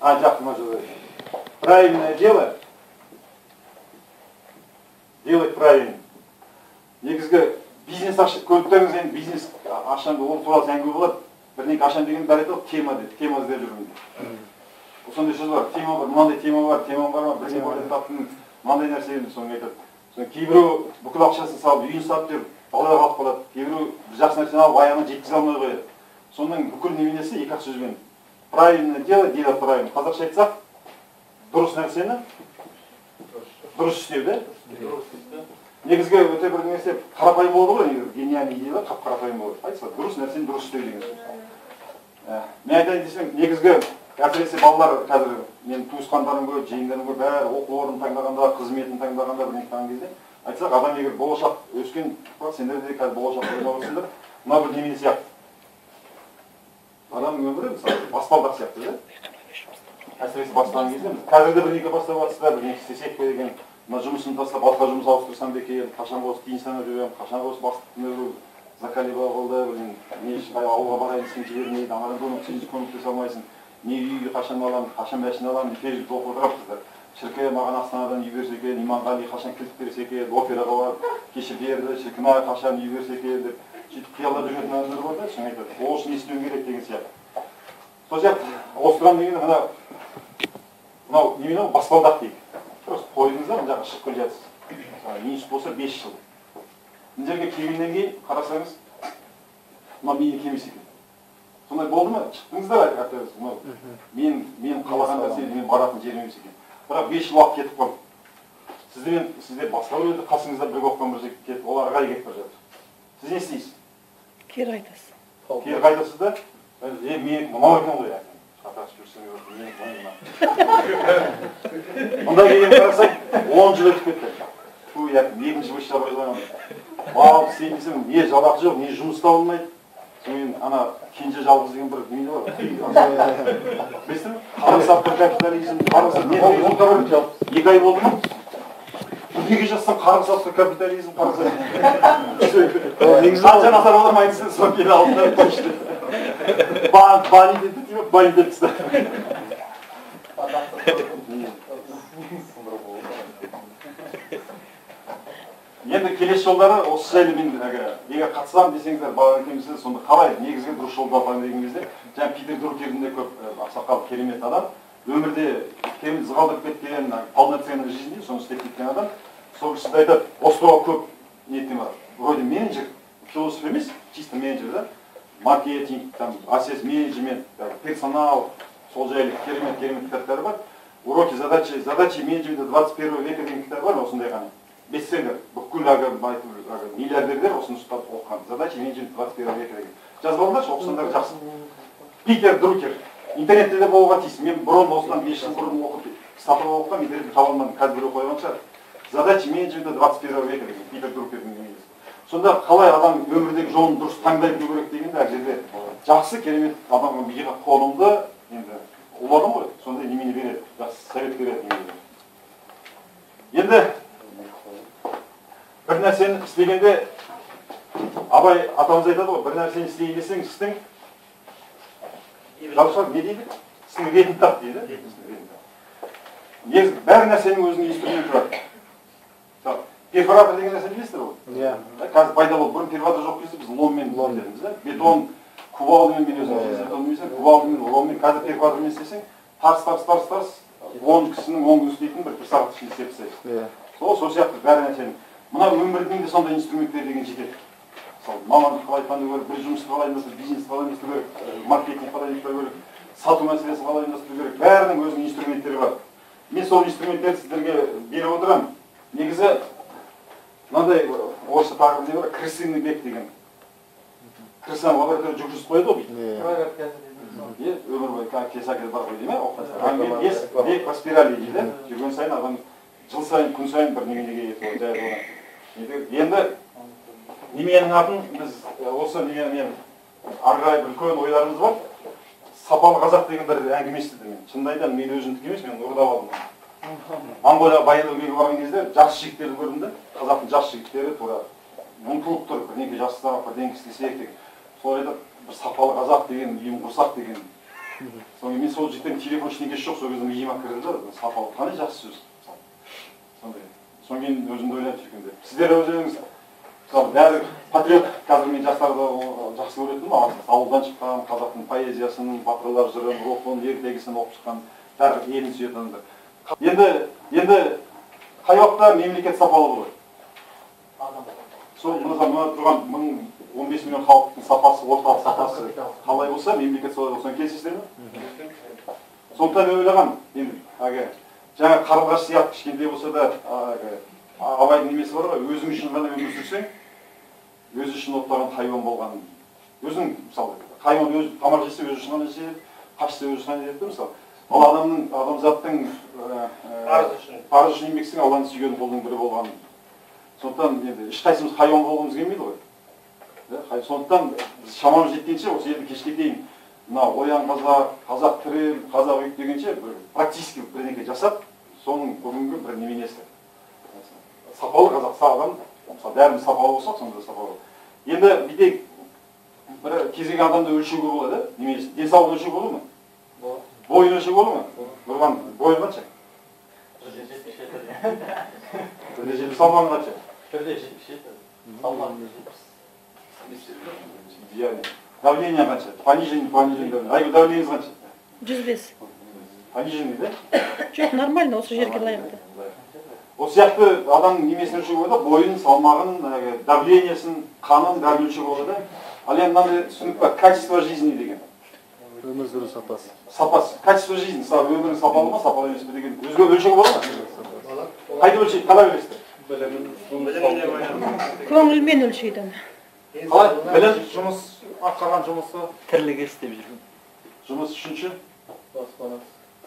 жақсы жолы. Правильное дело делать правильно. Негізгі бизнес көріктеріңіз енді бизнес ашам ол туралы әңгіме болады. Бірнеке ашам деген бар еді, тема дейді, тема іздеп жүрмін дейді. Сондай сөз бар, тема бар, мынандай тема бар ма, бірдеңе бар деп таптың, мынандай нәрсе енді соны айтады. Соны кейбіреу бүкіл ақшасын салып, үйін сатып жүріп, балалар қалып қалады. Кейбіреу бір жақсы нәрсені алып, аяғына жеткізе алмай қояды. Соның бүкіл неменесі екі-ақ сөзбен. Правильно дело, дело правильно. Қазақша айтсақ, дұрыс нәрсені дұрыс істеу, да? Негізгі өте бір нәрсе қарапайым болады ғой, негізі гениальный идеялар қап-қарапайым болады. Айтса, дұрыс нәрсені дұрыс істеу деген сөз. Мен айтайын десем, негізгі әсіресе балалар қазір мен туысқандарым көп, жиендарым көп, бәрі оқу орнын таңдағанда, қызметін таңдағанда бір нектаған кезде айтсақ, адам егер болашақ өскен, сендер де қазір болашақ ойлап отырсыңдар, мына бір немене сияқты. Адамның өмірі мысалы баспалдақ сияқты, да? Әсіресе бастаған кезде қазір де бір неке бастап жатсыздар, бір неке істесек пе деген, мына жұмысын тастап, басқа жұмыс ауыстырсам ба екен, қашан осы тиын санап жүрем, қашан осы бастықтың закалиба болды, не ауылға барайын десең жібермейді, анадан көмектесе алмайсың, не үйге қашан аламын, қашан машина аламын, фейсбук оқып отырапсыздар. Шіркей маған Астанадан үй берсе екен, Иманғали қашан кілт берсе екен, операға барып, кеше берді, шіркін ай қашан үй берсе екен деп, сөйтіп қиялдап жүретін адамдар бар да, соны айтады. Ол үшін не істеуің керек деген сияқты. Сол сияқты, осыған деген мынау немене баспалдақ дейді. Просто қойдыңыздар, мына жаққа шығып келе жатсыз. Минус болса 5 жыл. Мына жерге келгеннен кейін қарасаңыз, мына менің кемесі екен. Сондай болды ма? Шықтыңыздар айтыңыз, мен қалаған нәрсе, мен баратын жерім емес екен. Бірақ 5 жыл уақыт кетіп қалды. Сізде басқа біреуді қасыңызда бірге оқыған бір жігіт кетіп, олар ағай кетіп бара жатыр. Сіз не істейсіз? Кері қайтасыз. Кері қайтасыз да? Мен мынау екен ғой. Қатасып жүрсің. Мұнда келген қарасаң, 10 жыл өтіп кетті. Екінші бұрышта байланады. Бауып істейтінсің, не жалақы жоқ, не жұмыс табылмайды. Сонымен ана кенже жалғыз деген бір немене бар. Білесің бе? Қарымсаптар капитализм, қарымсаптар 2 ай болды ма? Неге жазсам қарымсаптар капитализм, қанша назар аудармайсың, соң келе алдында қойшты. Банидетті. Енді келесі жолдары осы жайлы мен егер қатысам десеңіздер, бала екенсіздер, сонда қалай негізгі дұрыс жолды алған деген кезде, жаңа Питер Друкердің де көп ақсақал керемет адам, өмірде керемет зығалдырып кеткен, полноценный жизни, соны істеп кеткен адам, сол кісі айтады, осы туралы көп ниеттен бар. Вроде менеджер, философ емес, чисто менеджер, да? Маркетинг, ассес менеджмент, персонал, сол жайлы керемет кітаптары бар. Уроки задачи менеджмента 21 века деген кітап бар, осындай ғана. Бестселлер, бүкіл миллиардерлер осыны ұстап оқыған. Задачи менеджмента 21 века деген. Жазып алыңдаршы, оқысаңдар жақсы. Питер Друкер. Интернетте де болуға тиіс. Мен бұрын осыдан 5 жыл бұрын оқып, сатып оқыған, интернетте таба алмадым, қазір біреу қойған шығар. Задачи менеджмента 21 века деген Питер Друкердің немесі. Сонда қалай адам өмірдегі жолын дұрыс таңдай білу керек дегенде, әр жерде жақсы керемет адамға миға қолымды, енді ұлы адам ғой, сондай немене береді, жақсы совет береді немене. Енді бір нәрсені істегенде, Абай атамыз айтады ғой, бір нәрсені істейін десең, істің жалпы не дейді? Істің ретін тап дейді. Бәр нәрсенің өзінің инструменті бар. Перфоратор деген нәрсені білесіздер ғой? Қазір пайда болды. Бұрын перфоратор жоқ кезде біз ломмен дедіңіз. Бетон, кувалдымен мен өзім кувалдымен, ломмен. Қазір перфоратормен істесең, тарс, 10 кісінің 10 күн істейтін бір сағат ішінде істеп тастайсың. Сол сияқты бәрі нәрсенің. Мына өмірдің де сондай инструменттер деген жетеді. Мамандық қалай таңдау керек, бір жұмысты қалай ұйымдастыру, бизнесті қалай ұйымдастыру керек, маркетинг қалай ұйымдастыру керек, сату мәселесін қалай ұйымдастыру керек, бәрінің өзінің инструменттері бар. Мен сол инструменттерді сіздерге беріп отырамын. Негізі мынандай орысша тағырып не бар, крысиный бег деген. Крысаны лаборатория жүргізіп қояды ғой. Өмір бойы кесакет бар ғой дейме? Бег по спирали дейді. Жүрген сайын адам жыл сайын, күн сайын бір неге жайылған. Енді неменің атын біз осы неменен арғай үлкен ойларымыз бар. Сапалы қазақ деген бір әңгіме естідім мен. Шынында айтамын, мен өзімдікі емес, мен ұрдап алдым. Монғолияға баянауылға барған кезде жас жігіттерді көрдім де, қазақтың жас жігіттері тура ұмтылып тұр, бірдеңке жастарға бірдеңке істесек деген. Сол айтады, бір сапалы қазақ деген, ұйым құрсақ деген Содан мен сол жігіттен телефон ештеңкесі жоқ, сол кезде миыма кірді да, сапалы, қандай жақсы сөз. Сондай. Содан кейін өзімді ойлап жүргенде. Сіздер өзіңіз, мысалы, бәрі патриот, қазір мен жастарды жақсы көретін ма? Ауылдан шыққан, қазақтың поэзиясын, батырлар жырын, рухын, ертегісін оқып шыққан, бәрі елін сүйетін адамдар. Енді қай уақытта мемлекет сапалы болады? Сол мына тұрған 15 миллион халықтың сапасы, орталық сапасы қалай болса, мемлекет солай болса, келісесіздер ме? Сондықтан мен ойлағам, енді жаңа қарлығаш сияқты кішкентай болса да абайдың немесі бар ғой, өзің үшін ғана өмір сүрсең, өзі үшін оттаған хайуан болғанын. Өзің, мысалы, хайуан өзі тамақ жесе, өзі үшін ғана жесе, қашса өзі үшін ғана жесе, мысалы. Ол адамзаттың парызы үшін еңбексің, Алланы сүйген қолдың бірі болғанын. Сондықтан енді ешқайсымыз хайуан болғымыз келмейді ғой. Сондықтан шамамыз жеткенше осы елді кешке дейін мына оян қазақ тірел, қазақ үйік дегенше практически бірдеңе жасап, соның бүгінгі бір неменесі. Сапалы қазақ сағын, бәріміз сапалы болсақ, сонда сапалы. Енді бүйтейік, бір кезек адамды өлшеуге болады, немесе денсаулығын өлшеуге болады ма? Бойын өлшеуге болады ма? Нұрған, бойын қанша? 1.70 салмағың қанша? 1.77. Салмағың 70. Давление қанша? Понижение, айгүл давлениеңіз қанша? 105. Понижение, да? Жоқ, нормально, осы жерге лайықты. Осы сияқты адамның немесін өлшеуге болады, бойын, салмағын, давлениесін, қанын бәрін өлшеуге болады. Ал енді мынандай түсінік бар, качество жизни деген. Өмір сүру сапасы. Сапасы. Качество жизни, өмірің сапалы ма, сапалы емес пе деген өзге өлшеуге болады ма? Қайда өлшейді, қалай өлшейді? Көңілмен өлшейді. Қалай? Білім? Жұмыс, атқарған жұмысы. Тірлік істеп жүрген. Жұмыс үшінші?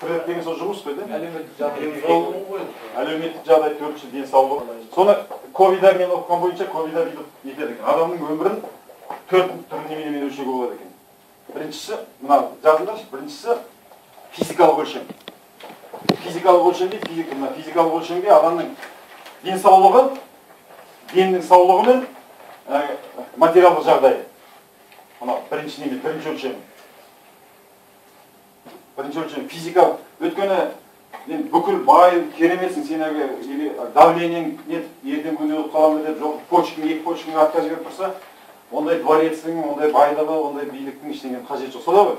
Тірлік деген сол жұмыс қой, да? Әлеуметтік жағдай төртінші денсаулық. Соны ковида мен оқыған бойынша ковида бүйтіп нетеді екен. Адамның өмірін төрт түрлі неменемен өлшеуге болады екен. Біріншісі, мына жазыңдаршы, біріншісі физикалық өлшем. Физикалық өлшем дейді, физикалық өлшемге адамның денсаулығы, деннің саулығы мен материалдық жағдайы. Мына бірінші неме, бірінші өлшем. Бірінші өлшем физикалық. Өйткені бүкіл бай, кереметсің, сен давлениең ертең күнде өтіп қаламын деп, жоқ почкаң, екі почкаң артқа жіберіп тұрса, ондай дворецтің, ондай байлығы, ондай биліктің ештеңе қажеті жоқ. Солай ғой?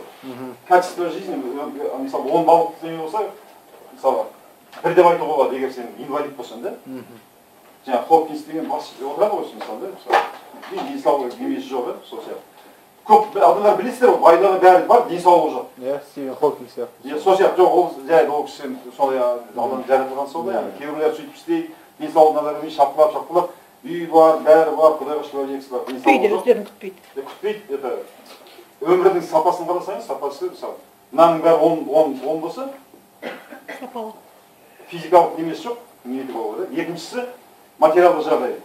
Качество жизни, мысалы 10 балық неме болса, мысалы бір деп айтуға болады, егер сен инвалид болсаң, да? Жаңа Хопкинс деген бас отырады ғой, мысалы, да? Денсаулығы немесі жоқ, сол сияқты. Көп адамдар білесіздер ғой, байлығы бәрі бар, денсаулығы жоқ. Иә, Стивен Хокинг сияқты. Сол сияқты, жоқ, ол жайды ол кісі солай Алланың жаратылған солай, кейбіреулер сөйтіп істейді, денсаулығына қарамай шапқылап, үй бар, бәрі бар, құдайға шүкір несі бар. Күтпейді, өздерін күтпейді. Күтпейді, это өмірдің сапасын қарасаңыз, сапасы, мысалы, мынаның бәрі 10 болса, Сапалы. физикалық немесі жоқ, ниеті болады. Екіншісі материалдық жағдай.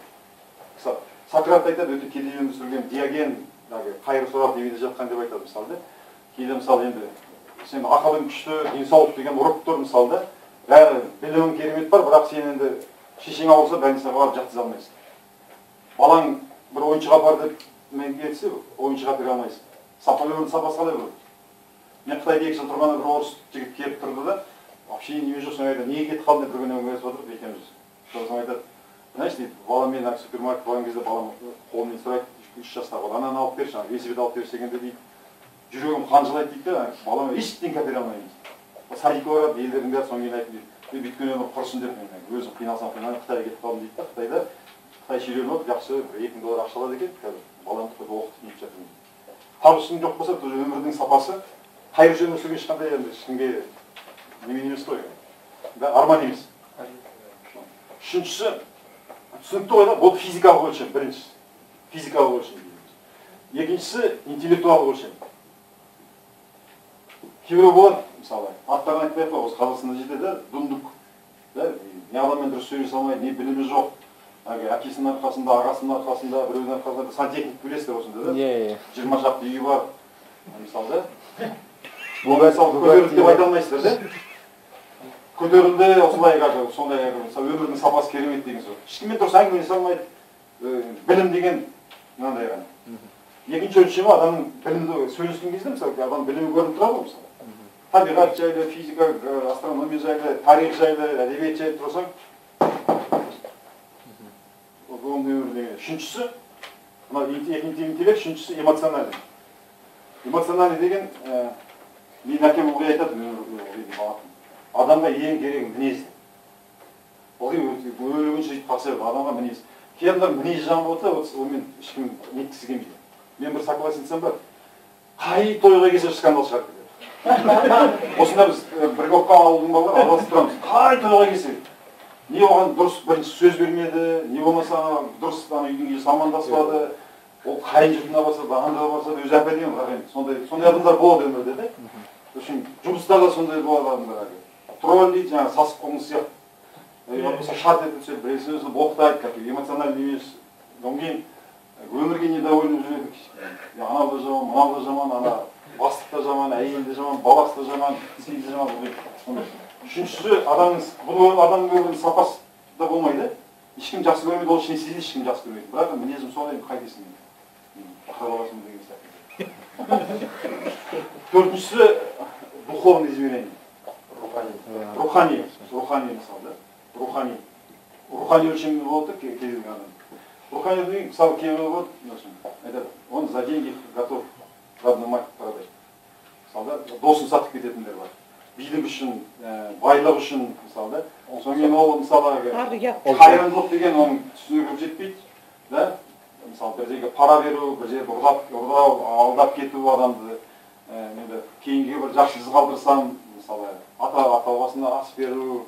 Мысалы, Сократ айтады, өте кедей өмір сүрген Диоген, қайыр сұрап немеде жатқан деп айтады, мысалы. Кейде, мысалы, енді сен ақылың күшті, денсаулық деген ұрып тұр, мысалы, бәрі білімің керемет бар, бірақ сен енді шешең ауырса, больницаға барып жатқыза алмайсың. Балаң бір ойыншық апар деп мен келсе, ойыншық апара алмайсың. Өмірдің сапасы қалай болады? Мен Қытайда 2 жыл тұрғанда бір орыс жігіт келіп тұрды да, вообще неме жоқ, соң айтады, неге кетіп қалдың деп бір күні әңгімелесіп отырып екеуміз. Сосын айтады, знаешь, дейді, баламен супермаркет болған кезде балам қолымен сұрайды, 3 жастағы бала, ананы алып берші, велосипед алып берші дегенде дейді, жүрегім қанжылайды дейді да, балама ештеңе әпере алмаймын. Садикке барады, елдердің бәрі соң кейін айтып дейді, бүйткеннен құрсын деп мен өзім қиналсам Қытайға кетіп қалдым дейді да, Қытайда Қытай шетелден алып жақсы $2 ақша алады екен, қазір баламды қойып оқытып нетіп жатырмын. Табысың жоқ болса, өмірдің сапасы қайыр өмір сүрген ешқандай енді ешкімге немен емес қой. Арман емес. Үшіншісі, түсінікті ғой да, бұл физикалық өлшем, біріншісі. Физикалық өлшем. Екіншісі, интеллектуалдық өлшем. Кейбіреу болады, мысалы, аттарын айтпай ақ, осы Қазақстанда жетеді, дундук. Не адаммен дұрыс сөйлесе алмайды, не білімі жоқ. Әкесінің арқасында, ағасының арқасында, біреудің арқасында, сантехник білесіздер осында, да? 20 шақты үйі бар, мысалы, да? Бұл мысалы көтерілді деп айта алмайсыздар, да? Көтерілді, осылай сондай өмірдің сапасы керемет деген сөз. Ешкіммен дұрыс әңгімелесе алмайды. Білім деген мынандай ғана. Екінші өлшемі адамның білімді сөйлескен кезде, мысалы, адам білімі көрініп тұрады ғой, мысалы. табиғат жайлы, физика, астрономия жайлы, тарих жайлы, әдебиет жайлы тұрсаң, үшіншісі, интеллект, үшіншісі эмоциональный. Эмоциональный деген, мен әкем ылғи айтады, адамға ең керек мінез. Ылғи өлігінші жейді қақсайды, адамға мінез. Кейбір мінез жан болса, онымен ешкім неткісі келмейді. Мен бір согласенсем бар, қай тойға келсе скандал шығарып кетеді. Осында біз бірге оқыған ауылдың балалар араласып тұрамыз. Қай тойға келсе, не оған дұрыс бірінші сөз бермеді, не болмаса дұрыс үйдің иесі амандаспады, ол қайын жұртына барса, бағанда барса да өзі әперген бірақ сондай адамдар болады өмірде де. Үшін жұмыста да сондай болады адамдар. Тролль дейді, жаңағы сасып қоңыз сияқты. Болмаса шат етілсе, біресе өзі боқтайды, как эмоциональный емес. Одан кейін өмірге недовольны жүреді. Анау да жаман, мынау да жаман, ана бастық та жаман, әйел де жаман, баласы да жаман, сен де жаман. Үшіншісі, адамның өмірінің сапасы да болмайды. Ешкім жақсы көрмейді, ол ішіне сезеді, ешкім жақсы көрмейді. Бірақ мінезім солай, қайтесің. Бақыра баласың деген сияқты. Төртіншісі, духовный измерение. Рухани мысалы. Рухани өлшемі болды, кезілген адам. Рухани деген, мысалы, кейбір болады, айтады, он за деньги готов родную мать продать. Мысалы, досын сатып кететіндер бар. Билік үшін, байлық үшін, мысалы, сонымен ол, мысалы, қайырымдылық деген оның түсіне кіріп жетпейді. Мысалы, бір жерге пара беру, бір жерге ұрдау, алдап кету адамды, кейінге бір жақсы із қалдырсам, мысалы, ата-бабасына ас беру,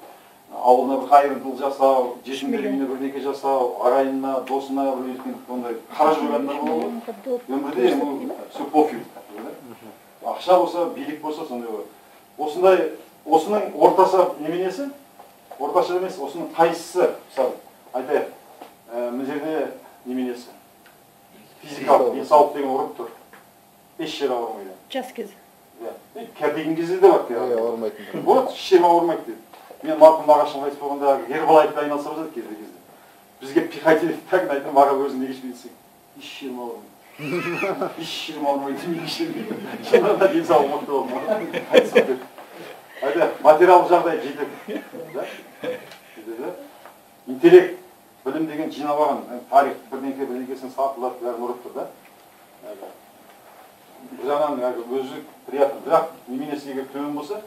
ауылына бір қайырымдылық жасау, жетімдер үйіне бірдеңе жасау, ағайынына, досына бір ондай қара жүргендер болады. Өмірде все пофиг. Ақша болса, билік болса, сондай болады. Осының орташа неменесі, орташа емес, осының қайсысы, мысалы, айтайық, мына жерде неменесі, физикалық, денсаулық деген ұрып тұр. Еш жер ауырмайды. Жас кез. Кәрдеген кезде де бар. Ауырмайтын. Вот, еш жер ауырмайды дейді. Мен марқұм нағашым қайтыс болғанда гербалайфпен айналыса бастады кезде. Бізге пихатель тәкін айтты, маған өзің неге ішпей десең, еш жерім ауырмайды. Еш жерім ауырмайды, неге ішпейді. Шынында денсаулық мықты болды. Қайтыс болды. Айда, материалдық жағдай жетіп. Интеллект, білім деген жинап алған, тарих бірдеңкесін сатылап, бәрін ұрып тұр да. Бір жағынан өзі приятно, бірақ неменесі егер төмен болса,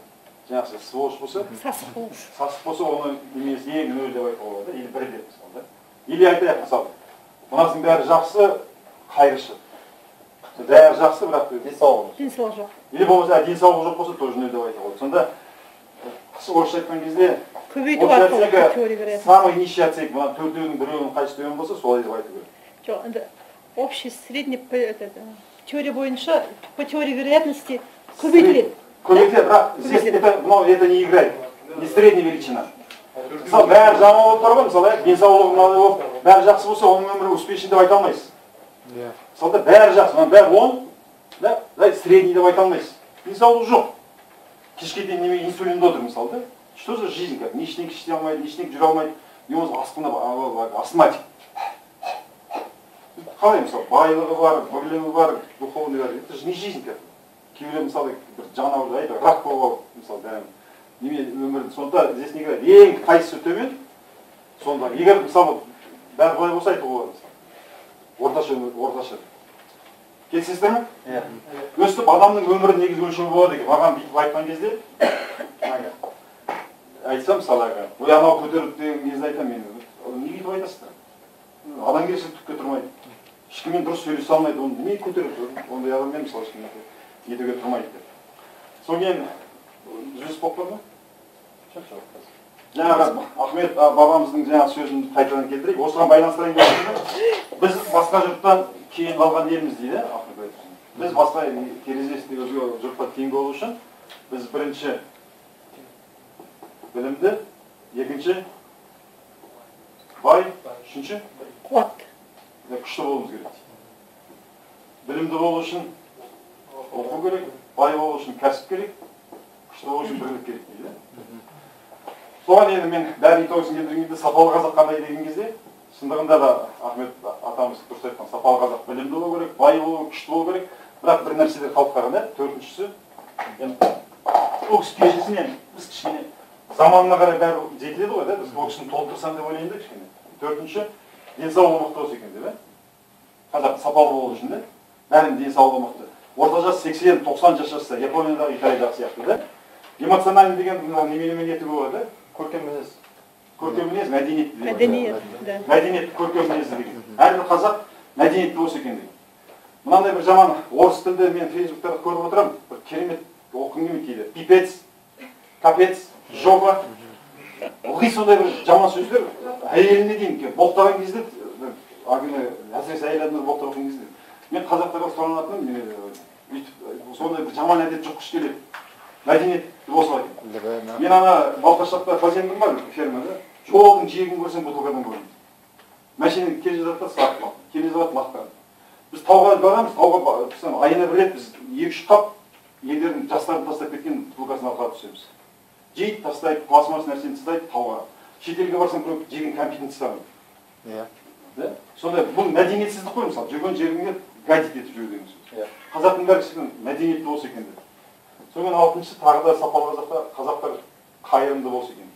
жаңағы сволочь болса, сасық болса, оны неменесі ең нөл деп айтуға болады, или бір деп мысалы. Или айтайық мысалы, мынасының бәрі жақсы, қайыршы. Бәрі жақсы, бірақ денсаулық жоқ. Или болмаса денсаулығы жоқ болса, тоже нөл деп айтуға болады. Сонда қысы орысша айтқан кезде, самый нищий отсек, мына төртеудің біреуінің қайсы төмен болса, солай деп айту керек. Жоқ, енді общий средний теория бойынша по теории вероятности көбейтіледі. Көбейтіледі, бірақ здесь это не играет, не средняя величина. Мысалы, бәрі жаман болып тұр ғой, мысалы, денсаулығы мынадай болып, бәрі жақсы болса, оның өмірі успешный деп айта алмайсыз. Мысалы, бәрі жақсы, бәрі 10, средний деп айта алмайсыз. Денсаулығы жоқ. Кешке дейін неме инсулинді отыр, мысалы, что за жизнь, как ни ештеңке істей алмайды, ни ештеңке жүре алмайды, не болмаса асқынып, астматик. Қалай, мысалы, байлығы бар, білімі бар, духовный бар, это же не жизнь, как. Кейбіреу, мысалы, бір жаңағы айтты, рак болып, мысалы, бәрін. Неме өмірді, сонда здесь не играет. Ең қайсысы төмен, сонда. Егер, мысалы, бәрі былай болса айтуға болады, орташа. Келісесіздер ме? Өстіп, адамның өмірі негізі өлшеу болады екен. Маған бүйтіп айтқан кезде, айтсам, мысалы, ой, анау көтеріп деген кезде айтам, мен, неге деп айтасыздар? Адамгершілік түкке тұрмайды. Ешкіммен дұрыс сөйлесе алмайды, оны неге көтеріп? Ондай адаммен, мысалы, ешкіммен етуге тұрмайды деп. Соң кейін, жүз болып бар ма? Жаңағы Ахмет бабамыздың жаңағы сөзін қайтадан келтірейік. Осыған байланыстырайын деп біз басқа жұрттан кейін қалған елміз дейді, Ахмет айтсын. Біз басқа терезесінде өзге жұртқа тең болу үшін біз бірінші білімді, екінші бай, үшінші қуат. Күшті болуымыз керек. Білімді болу үшін оқу керек, бай болу үшін кәсіп керек, күшті болу үшін бірлік керек дейді. Соған енді мен бәрін итогысын келтіргенде сапалы қазақ қандай деген кезде, шындығында да Ахмет атамыз дұрыс айтқан, сапалы қазақ білімді болу керек, бай болу, күшті болу керек, бірақ бір нәрседе қалып қалған, төртіншісі ол кісі кешесінен біз кішкене заманына қарай бәрі жетіледі ғой, да? Біз ол кісіні толтырсам деп ойлаймын да кішкене. Төртінші, денсаулығы мықты болса екен деп, қазақ сапалы болу үшін, да? Бәрінің денсаулығы мықты. Орта жас 80-90 жас жаста, Япониядағы, Италиядағы сияқты, да? Эмоциональный деген неменемен етігі болады, да? Көркем мінез. Көркем мінез, мәдениетті деген. Мәдениет, да. Мәдениетті көркем мінезді деген. Әрбір қазақ мәдениетті болса екен деген. Мынандай бір жаман орыс тілді мен фейсбуктарда көріп отырамын, бір керемет оқығым келмейді кейде. Пипец, капец, жопа. Ылғи сондай бір жаман сөздер әйеліне дейін боқтаған кезде, әсіресе әйел адамдар боқтап оқыған кезде. Мен қазақтарға сұранатыным, сондай бір жаман әдет жұққыш келеді. Мәдениетті болса екен. Мен ана Балқашақта фазендім бар, фермада. Жолдың жиегін көрсем бутылкадан көрінді. Машинаның келе жатыр, сатып, келе жатыр, лақтырды. Біз тауға барамыз, тауға айына бір рет біз 2-3 қап елдердің жастарын тастап кеткен бутылкасын алып түсеміз. Жейді, тастайды, пластмасс нәрсені тастайды тауға. Шетелге барсам біреу жеген кәмпитін тастамайды. Сондай бұл мәдениетсіздік қой, мысалы, жүрген жеріңе гадит етіп жүру деген сөз. Қазақтың бәрі кішкене мәдениетті болса екен деп. Сонымен 6-шы тағы да сапалы қазақтар қайырымды болса екен.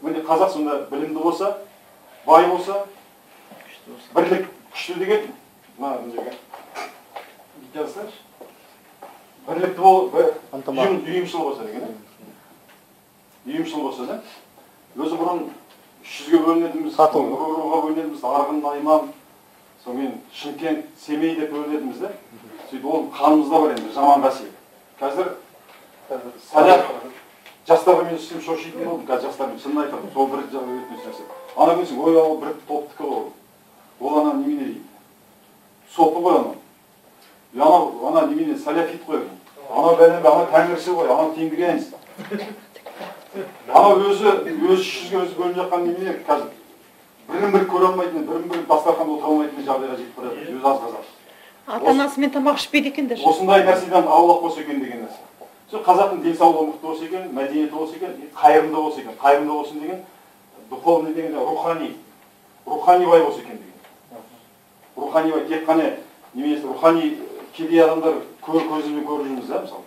Міне қазақ сонда білімді болса, бай болса, бірлік күшті деген, мына жерге жазсаңшы. Бірлікті үйімшіл болса деген, үйімшіл болса да. Өзі бұрын 300-ге бөлінетіміз, руға бөлінетіміз, Арғын, Найман, сонымен Шымкент, Семей деп бөлінетіміз да. Сөйтіп ол қанымызда бар енді, жаман қасиет. Қазір садақ жастарға мен үстем шошитын болдым, қазір жастармен шынын айтамын, сол бір өтмес нәрсе. Ана көрсең, ой, ол бір топтікі ол. Ол ана немене дейді. Сопы ғой ана. Ана немене саляфит қой. Ана бәлембе, ана тәңірші ғой, ана тенгриянец. Ана өзі 300-ге өзі бөлініп жатқан немене қазір. Бірін-бір көре алмайтын, бірін-бір дастарханда отыра алмайтын жағдайға жетіп барады, өзі аз қазақ. Ата-анасымен тамақ ішпейді екен де. Осындай нәрседен аулақ болса екен деген нәрсе. Сол қазақтың денсаулығы мықты болса екен, мәдениеті болса екен, қайырымды болса екен. Қайырымды болсын деген, духовный деген рухани бай болса екен деген. Рухани бай, тек қана немесе рухани кедей адамдар көзімен көріп жүрміз, мысалы.